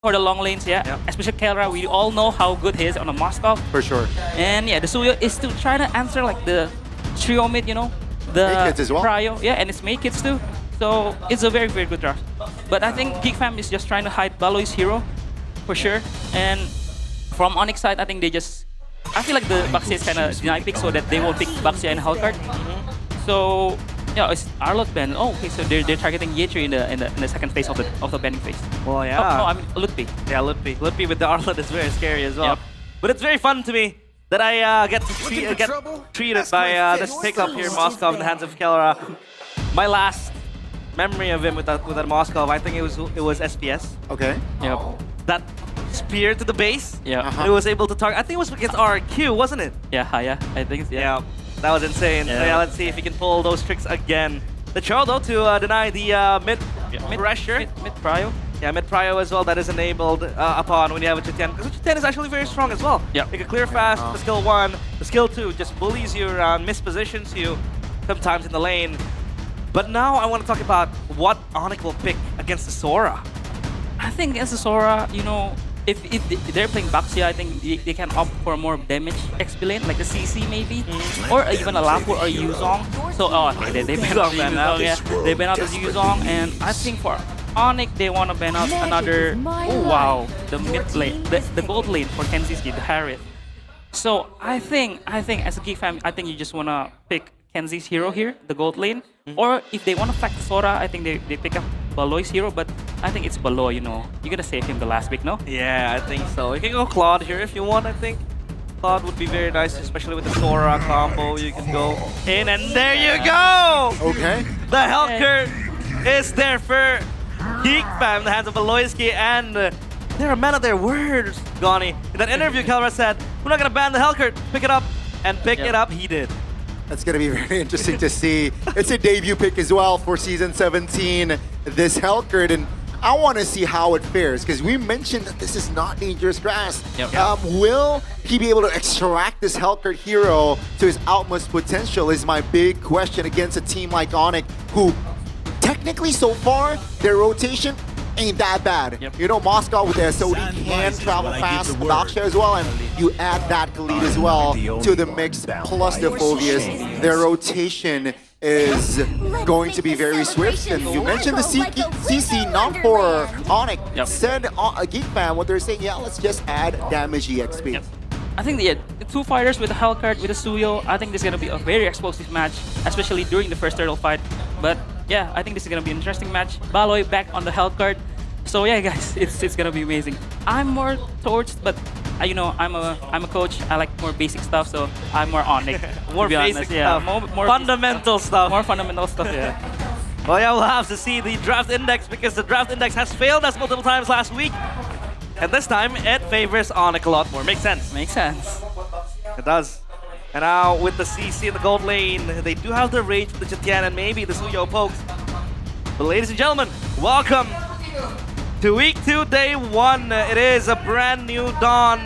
for the long lanes, especially Kelra. We all know how good he is on the Moskov. For sure. And yeah, the Suyo is still trying to answer like the trio mid, the Make-Kits as well. Prio, and it's Make-Kits too. So it's a very, very good draft. But I think Geek Fam is just trying to hide Baloy's hero, for sure. And from Onic side, I think I feel like the Baxia is kind of deny pick so that they will pick Baxia and Hellcard. So yeah, it's Arlot ban. Oh, okay, so they're targeting Yetri in the second phase of the banning phase. Well, yeah. Oh, no, I mean Lutpi. Yeah, Lutpi. Lutpi with the Arlot is very scary as well. Yep. But it's very fun to me that I get treated by this pickup here, Moskov, in the hands of Kelra. My last memory of him with that Moskov, I think it was SPS. Okay. Yep. That spear to the base. Yeah. It was able to target. I think it was against RQ, wasn't it? Yeah, I think it's, Yeah, that was insane. So yeah, let's see if he can pull those tricks again. The Churl though to deny the mid pressure. Mid Prio. Yeah, mid prio as well. That is enabled upon when you have a Chitian. Because Chitian is actually very strong as well. Yeah. You can clear fast. The skill 1, the skill 2 just bullies you around, mispositions you sometimes in the lane. But now I want to talk about what Onic will pick against the Sora. I think against the Sora, if they're playing Baxia, I think they can opt for a more damage XP lane, like the CC maybe, or even a Lapu or Yuzong. So okay, they ban out the Yuzong, they ban out the Yuzong, and I think for Onic they want to ban out another. Oh wow, the mid lane, the gold lane for Kenzi's Geek, the Harith. So I think as a Geek fan, I think you just want to pick Kenzi's hero here, the gold lane. Or if they want to fight Sora, I think they pick up Baloy's hero, but I think it's Baloy, You're gonna save him the last pick, no? Yeah, I think so. You can go Claude here if you want, I think. Claude would be very nice, especially with the Sora combo. You can go in, and there you go! Okay. The Hellcurt is there for Geek Fam, the hands of Baloyski, and they're a man of their words, Goni. In that interview, Kelra said, we're not gonna ban the Hellcurt, pick it up, and pick it up, he did. That's going to be very interesting to see. It's a debut pick as well for Season 17, this Hellcurt, and I want to see how it fares, because we mentioned that this is not dangerous grass. Will he be able to extract this Hellcurt hero to his utmost potential is my big question against a team like Onic, who technically so far, their rotation ain't that bad. Moscow with the SOD can travel fast, Daksha as well, and you add that Khalid as well to the mix, plus the Phobias. Their rotation is going to be very swift, and you mentioned the CC, not for Onic. Said a Geek fan, what they're saying, let's just add damage EXP. I think the two fighters with the Hellcurt, with the Suyo, I think this is going to be a very explosive match, especially during the first turtle fight. But yeah, I think this is going to be an interesting match. Baloy back on the Hellcurt. So yeah, guys, it's going to be amazing. I'm more towards, but I'm a coach. I like more basic stuff, so I'm more Onic. More basic stuff. More fundamental stuff. More fundamental stuff, yeah. Well, yeah, we'll have to see the draft index, because the draft index has failed us multiple times last week. And this time, it favors Onic a lot more. Makes sense. Makes sense. It does. And now, with the CC in the gold lane, they do have the rage with the Chitian and maybe the Suyo pokes. But ladies and gentlemen, welcome to Week 2, Day 1. It is a brand new dawn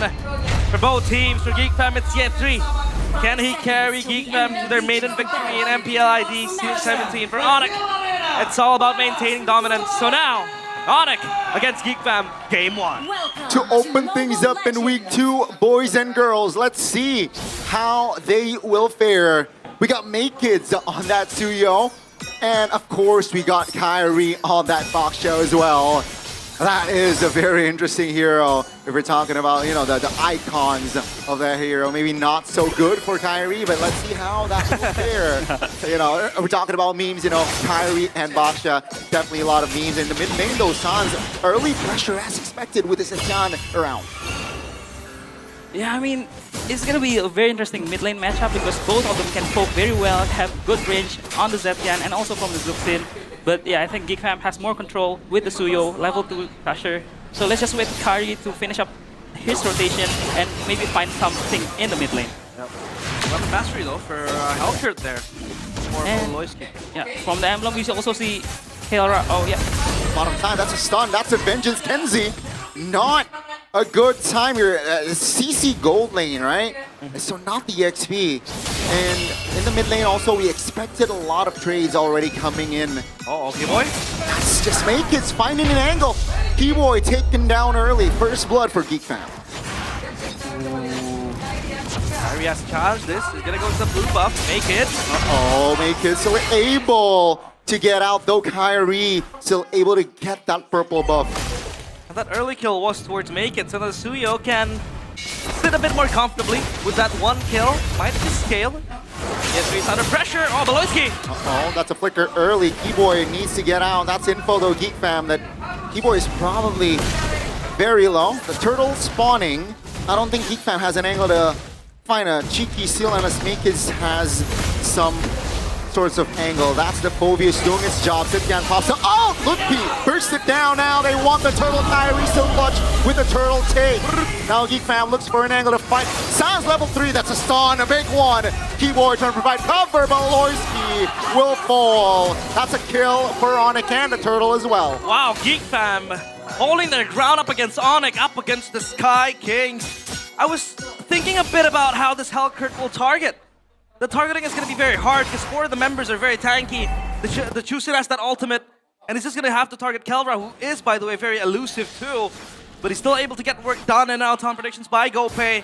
for both teams. For Geek Fam, it's Yetri. Can he carry Geek Fam to their maiden victory in MPLID Season 17? For Onic, it's all about maintaining dominance. So now, Onic against Geek Fam, Game 1. To open things up in Week 2, boys and girls, let's see how they will fare. We got Make-Kids on that Suyo, and of course we got Kyrie on that Fox show as well. That is a very interesting hero. If we're talking about, the icons of that hero, maybe not so good for Kyrie, but let's see how that will fare. We're talking about memes, Kyrie and Baksha, definitely a lot of memes. In the mid lane, though, Sans, early pressure as expected with the Zetian around. Yeah, I mean, it's going to be a very interesting mid lane matchup because both of them can poke very well, have good range on the Zetian and also from the Zuxin. But yeah, I think Geek Fam has more control with the Suyo, level 2 pressure. So let's just wait for Kyrie to finish up his rotation and maybe find something in the mid lane. Weapon mastery though for Hellcurt there. More of Loyski. Yeah, from the emblem we also see Kelra. Oh yeah. Bottom time, that's a stun, that's a vengeance. Kenzie, not a good time here. CC gold lane, right? So not the XP. And in the mid lane also, we expected a lot of trades already coming in. Oh, okay, boy. That's just make it, finding an angle. Keyboy taken down early. First blood for Geek Fam. Kyrie has charged this. He's gonna go to the blue buff. Make it. Uh-oh, make it still able to get out, though Kyrie still able to get that purple buff. And that early kill was towards Make It, so the Suyo can sit a bit more comfortably with that one kill. Might just scale. Yes, he's under pressure. Oh, Beloyski! Uh-oh, that's a flicker early. Keyboy needs to get out. That's info, though, Geek Fam, that Keyboy is probably very low. The turtle spawning. I don't think Geek Fam has an angle to find a cheeky seal, and as Makers has some sorts of angle. That's the Phobius doing its job. Sityan pops up. Oh, Lutpi burst it down now. They want the turtle. Kyrie still clutch with the turtle take. Now Geek Fam looks for an angle to fight. Sounds level 3. That's a stun, a big one. Keyboard trying to provide cover. Beloyski will fall. That's a kill for Onic and the turtle as well. Wow, Geek Fam holding their ground up against Onic, up against the Sky Kings. I was thinking a bit about how this Hellcurt will target. The targeting is going to be very hard because 4 of the members are very tanky. The Chusin has that ultimate, and he's just going to have to target Kelra, who is, by the way, very elusive too. But he's still able to get work done, and now time predictions by GoPay.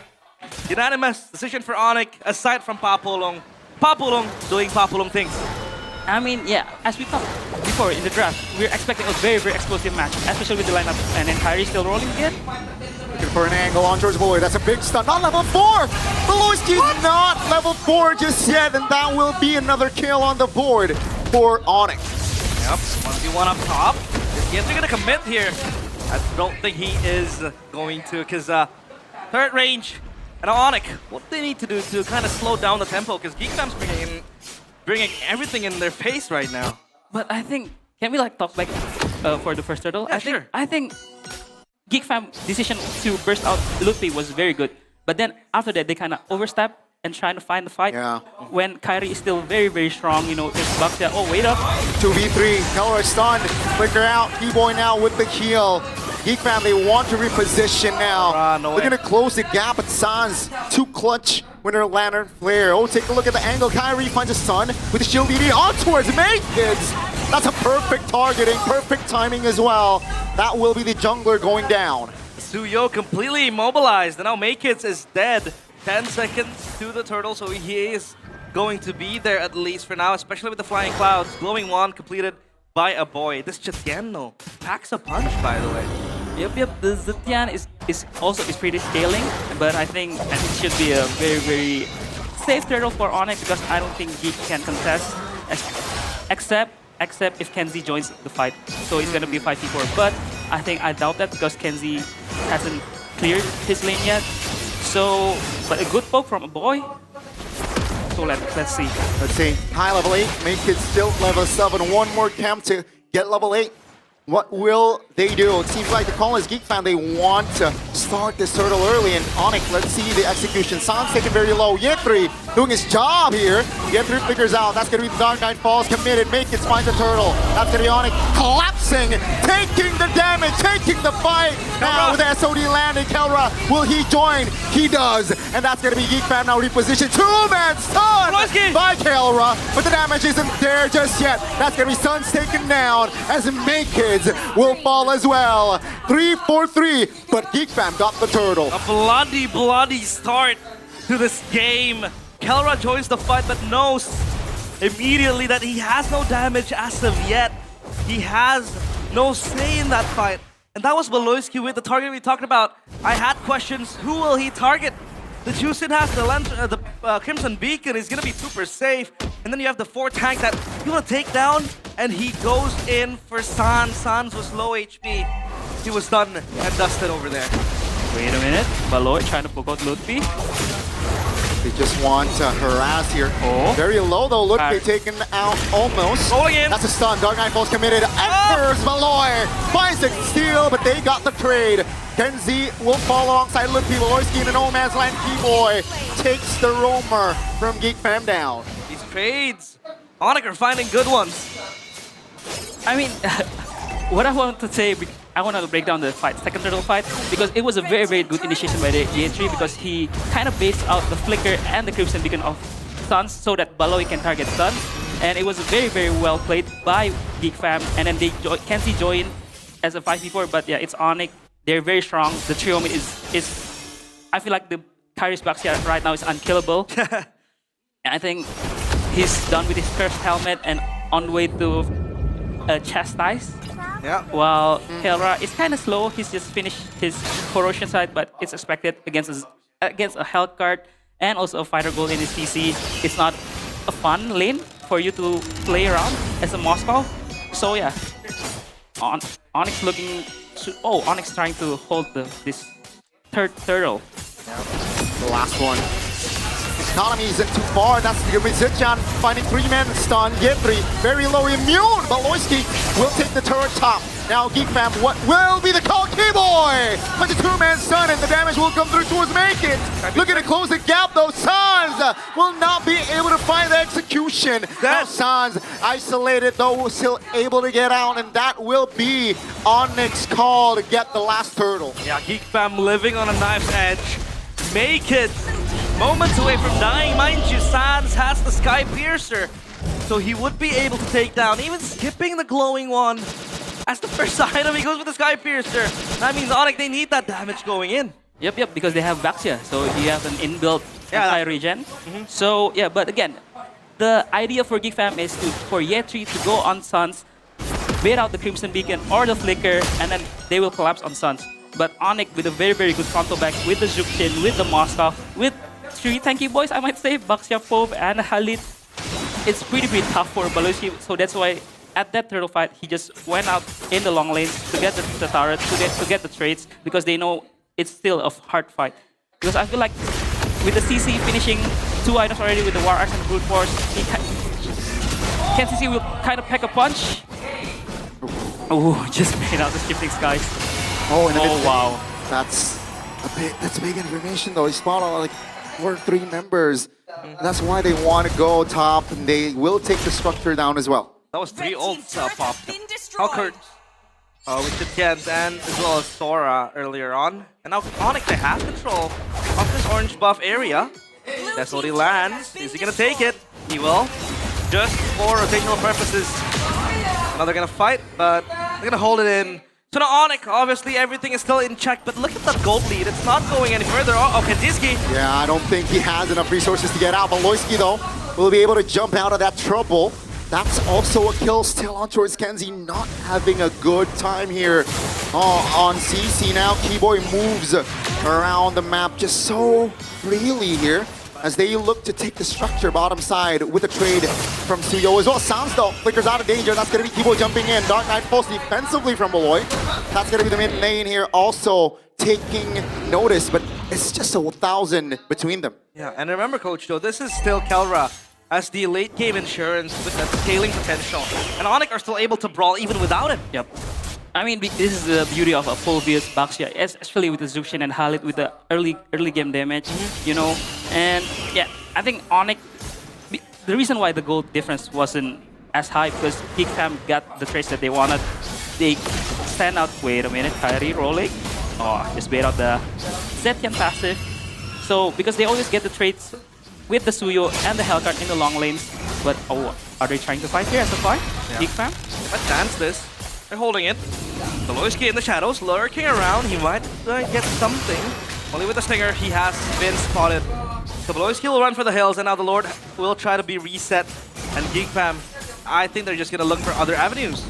Unanimous decision for Onic, aside from Papulong. Papulong doing Papulong things. I mean, yeah, as we talked before in the draft, we're expecting a very, very explosive match, especially with the lineup. And then Kyrie still rolling again. Looking for an angle on George Boy. That's a big stun. Not level 4! Beloyski's not level 4 just yet, and that will be another kill on the board for Onic. Yep, 1v1 up top. Is Giants going to commit here? I don't think he is going to, because third range. And Onic, what they need to do to kind of slow down the tempo, because Geek Fam's bringing everything in their face right now. But I think, can we like talk like for the first turtle? Yeah, I think Geek Fam decision to burst out Luffy was very good. But then after that, they kind of overstep and trying to find the fight. Yeah. When Kyrie is still very, very strong, you know, there's Baxia. Oh, wait up. 2v3. Kelra stunned. Flicker out. Keyboy now with the heal. Geek Fam, they want to reposition now. No They're way. going to close the gap, but Sans too clutch with her Lantern Flare. Oh, take a look at the angle. Kyrie finds a stun with the shield DD on towards Kids. That's a perfect targeting, perfect timing as well. That will be the jungler going down. Suyo completely immobilized, and now Makeits is dead. 10 seconds to the turtle, so he is going to be there at least for now, especially with the flying clouds. Glowing wand completed by a boy. This Chetiano packs a punch, by the way. Yep. The Zetian is also pretty scaling, but I think it should be a very, very safe turtle for Onic because I don't think Geek can contest, except if Kenzie joins the fight. So it's gonna be 5v4. But I doubt that because Kenzie hasn't cleared his lane yet. So, but a good poke from a boy. So let's see. Let's see. High level 8. Make it still level 7. One more camp to get level 8. What will they do? It seems like the call is Geek Fan. They want to start this turtle early. And Onic, let's see the execution. Sans taken very low. Yetri doing his job here. Yetri figures out. That's going to be the Dark Knight Falls committed. Make it find the turtle. That's going to be Onic collapsing, taking the damage, taking the fight. Now with the SOD landing, Kelra, will he join? He does. And that's going to be Geek Fan now repositioned. Two-man stun by Kelra. But the damage isn't there just yet. That's going to be Suns taken down as Make It will fall as well. 3-4-3, but Geek Fam got the turtle. A bloody start to this game. Kelra joins the fight but knows immediately that he has no damage as of yet. He has no say in that fight. And that was Beloyski with the target we talked about. I had questions, who will he target? The Chusin has the Crimson Beacon, is gonna be super safe. And then you have the 4 tank that you wanna take down, and he goes in for Sans. Sans was low HP. He was done and dusted over there. Wait a minute. Baloy trying to poke out Lutfi. They just want to harass here. Oh. Very low though. Lutfi taken out almost. Going in. That's a stun. Dark Knight Falls committed. Embers Maloy finds the steal, but they got the trade. Kenzie will fall alongside Lutfi. Beloyski in the no man's land. Keyboy takes the roamer from Geek Fam down. These trades, Onic are finding good ones. I mean, what I want to say, I want to break down the fight, second turtle fight, because it was a very, very good initiation by the Yetri because he kind of based out the flicker and the Crimson Beacon of Suns so that Baloy can target Suns. and it was very, very well played by Geek Fam. And then Kenzie joined as a 5v4, but yeah, it's Onic. They're very strong. The trio mid is I feel like the Kyrie's Baxia right now is unkillable. And I think he's done with his cursed helmet and on the way to chastise. Yeah. While Kelra is kind of slow. He's just finished his corrosion side, but it's expected against a health card and also a fighter gold in his CC. It's not a fun lane for you to play around as a Moscow. So yeah, Onyx looking. Onyx trying to hold this third turtle. The last one. Economy isn't too far. That's the Zichan finding 3-man stun. Yetri very low immune, but Loisky will take the turret top. Now Geek Fam, what will be the call? K-Boy! 22-man stun and the damage will come through towards Make It. Looking to close the gap though. Sans will not be able to find the execution. Now Sans isolated though, still able to get out, and that will be Onyx's call to get the last turtle. Yeah, Geek Fam living on a knife's edge. Make It moments away from dying. Mind you, Sans has the Sky Piercer, so he would be able to take down, even skipping the glowing one. As the first item, he goes with the Sky Piercer. That means Onic, they need that damage going in. Yep, because they have Baxia, so you have an inbuilt anti-regen. So yeah, but again, the idea for Geek Fam is for Yetri to go on Suns, bait out the Crimson Beacon or the Flicker, and then they will collapse on Suns. But Onic with a very, very good frontal back with the Zhukshin, with the Moskov, with 3 tanky boys, I might say, Baxia, Pove, and Halit. It's pretty tough for Baloski, so that's why at that turtle fight, he just went out in the long lane to get the turret, to get the trades, because they know it's still a hard fight. Because I feel like with the CC finishing 2 items already with the War Axe and the Brute Force, CC will kind of pack a punch. Oh, just made out the shifting skies. Oh, wow. That's big information though. He spawned on like 4 or 3 members. That's why they want to go top, and they will take the structure down as well. That was 3 ults popped. Halkert with the Tens and as well as Sora earlier on. And now Onic, they have control of this orange buff area. That's what he lands. Is he gonna take it? He will. Just for rotational purposes. Now they're gonna fight, but they're gonna hold it in. So now Onic, obviously everything is still in check, but look at that gold lead. It's not going any further. Oh, Kandinsky. Yeah, I don't think he has enough resources to get out. But Loisky, though, will be able to jump out of that trouble. That's also a kill still on towards Kenzie, not having a good time here on CC. Now Keyboy moves around the map just so freely here as they look to take the structure bottom side with a trade from Suyo as well. Sounds though, Flicker's out of danger. That's going to be Keyboy jumping in. Dark Knight pulls defensively from Malloy. That's going to be the mid lane here also taking notice, but it's just 1,000 between them. Yeah, and remember, Coach, though, this is still Kelra as the late game insurance with that scaling potential. And Onic are still able to brawl even without him. Yep. I mean, this is the beauty of a full build Baxia, especially with the Zhukshin and Halit with the early game damage, you know. And yeah, I think Onic, the reason why the gold difference wasn't as high because Geek Fam got the trades that they wanted. They stand out. Wait a minute, Kyrie rolling. Oh, just bait out the Zetian passive. So because they always get the trades with the Suyo and the Hellcard in the long lanes. But oh, are they trying to fight here as a fight? Yeah. Geek Fam? Let's dance this. They're holding it. The Loisky in the shadows, lurking around. He might get something. Only with the Stinger, he has been spotted. So Loisky will run for the hills, and now the Lord will try to be reset. And Geek Fam, I think they're just gonna look for other avenues.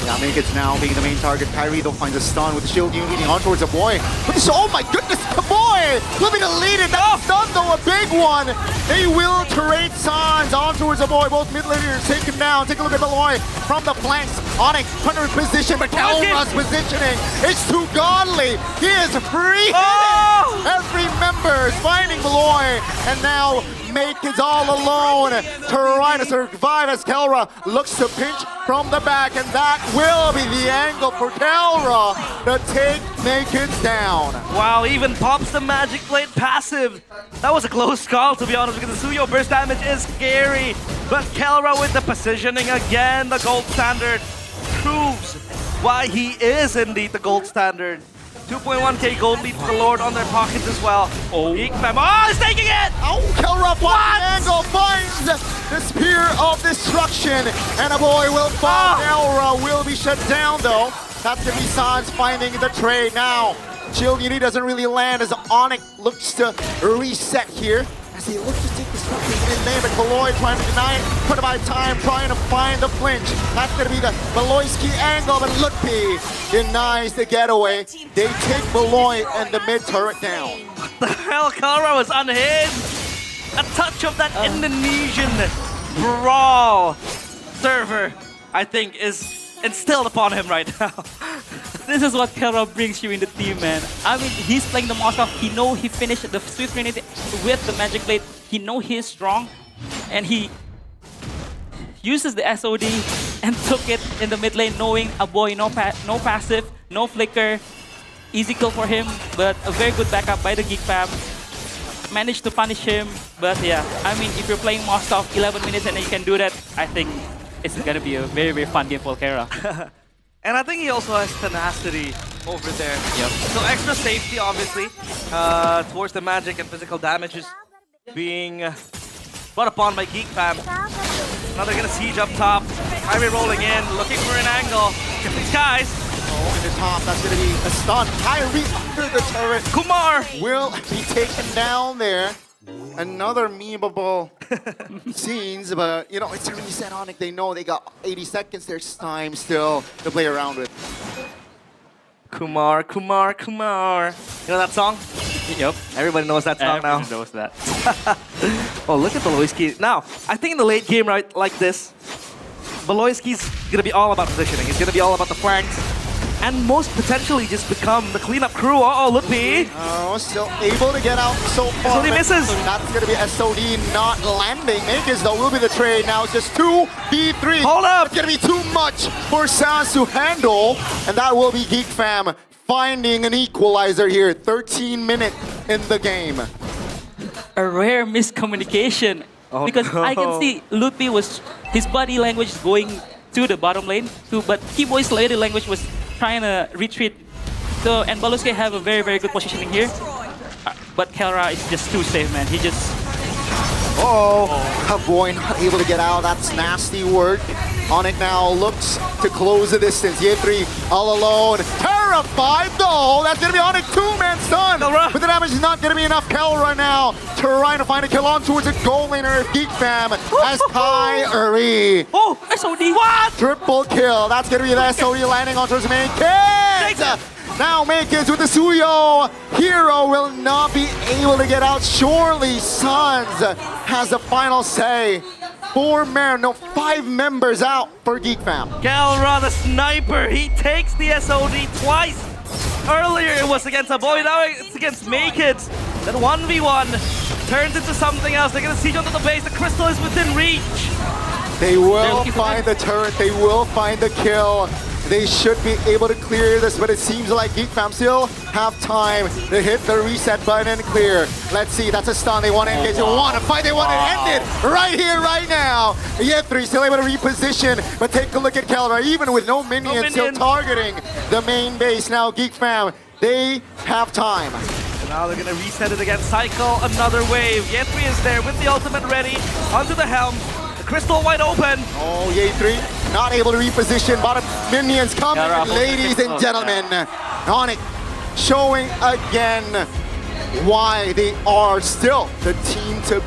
Yeah, Makeit's now being the main target. Kyrie, they'll find the stun with the shield unit leading on towards the boy. Oh my goodness, the boy! Flipping to lead it. That stun though, a big one. They will turret Sans on towards the boy. Both mid laners take him down. Take a look at Malloy from the flanks. Onic, under position, but Kelra's positioning. It's too godly. He is free. Every member is finding Malloy. And now Makeit's all alone to try to survive as Kelra looks to pinch from the back, and that will be the angle for Kelra to take Makeit's down. Wow, even pops the Magic Blade passive. That was a close call, to be honest, because the Suyo burst damage is scary. But Kelra with the positioning again, the gold standard, proves why he is indeed the gold standard. 2.1k gold lead for the Lord on their pockets as well. Oh. Geek fam. Oh, he's taking it! Oh, Kelra angle finds the Spear of Destruction, and a boy will fall. Kelra will be shut down though. That's gonna be Sans finding the trade now. Chiliani doesn't really land as Onic looks to reset here. As he looks to take the structures in there, but Kaloy trying to deny it. Put by time, trying to find the flinch. That's gonna be the Maloyski angle, but Lutpi denies the getaway. They take Maloy and the mid turret down. What the hell? Kara was unhinged. A touch of that Indonesian brawl server, I think, is instilled upon him right now. This is what Kera brings you in the team, man. I mean, he's playing the Moscow. He know he finished the Swift Trinity with the Magic Blade. He know he's strong, and he uses the SOD and took it in the mid lane, knowing a boy, no passive, no flicker, easy kill for him, but a very good backup by the Geek fam. Managed to punish him, but yeah, I mean, if you're playing Moscow 11 minutes and you can do that, I think it's gonna be a very, very fun game for Kera. And I think he also has tenacity over there. Yep. So extra safety, obviously, towards the magic and physical damages being brought upon by Geek fam. Now they're gonna siege up top. Kyrie rolling in, looking for an angle. Get these guys. Oh, in the top, that's gonna be a stun. Kyrie under the turret. Kumar Will be taken down there. Another memeable scenes, but you know, it's a reset Onic. They know they got 80 seconds. There's time still to play around with. Kumar. You know that song? Yep. Everybody knows that song now. Everyone knows that. Oh, look at Baloyski. Now, I think in the late game, right, like this, Baloyski's gonna be all about positioning. He's gonna be all about the flanks. And most potentially just become the cleanup crew. Uh-oh, Lutpi. Oh, still able to get out so far. SOD misses. That's going to be SOD not landing. Makers, though, will be the trade. Now it's just 2v3. Hold up. It's going to be too much for Sans to handle. And that will be Geek fam finding an equalizer here. 13 minutes in the game. A rare miscommunication. Oh, because no. I can see Lutpi was, his body language is going to the bottom lane, but Keyboy's body language was trying to retreat. So, and Baloyski have a very, very good positioning here. But Kelra is just too safe, man. He just... Boy not able to get out. That's nasty work. Onic now looks to close the distance. Yetri all alone. Terrified though. That's going to be Onic. Two-man stun. But the damage is not going to be enough. Kelra now trying to find a kill on towards a goal laner. Geek fam as Kyrie. Oh, SOD! What? Triple kill. That's going to be the SOE landing on towards the main kids. Now Makers with the Suyo. Hero will not be able to get out. Surely Sans has the final say. 5 members out for Geek fam. Galra, the sniper, he takes the SOD twice. Earlier it was against a boy, now it's against Makids. That 1v1 turns into something else. They're gonna siege onto the base. The crystal is within reach. They will find the turret. They will find the kill. They should be able to clear this, but it seems like Geek fam still have time to hit the reset button and clear. Let's see, that's a stun. They want to engage, they want to fight, they want to end it right here, right now. Yetri still able to reposition, but take a look at Kelra, even with no minions, still targeting the main base. Now Geek fam, they have time. And now they're gonna reset it again, cycle another wave. Yetri is there with the ultimate ready, onto the helm. The crystal wide open. Oh, Yetri not able to reposition. Bottom minions coming, ladies and gentlemen. Onic showing again why they are still the team to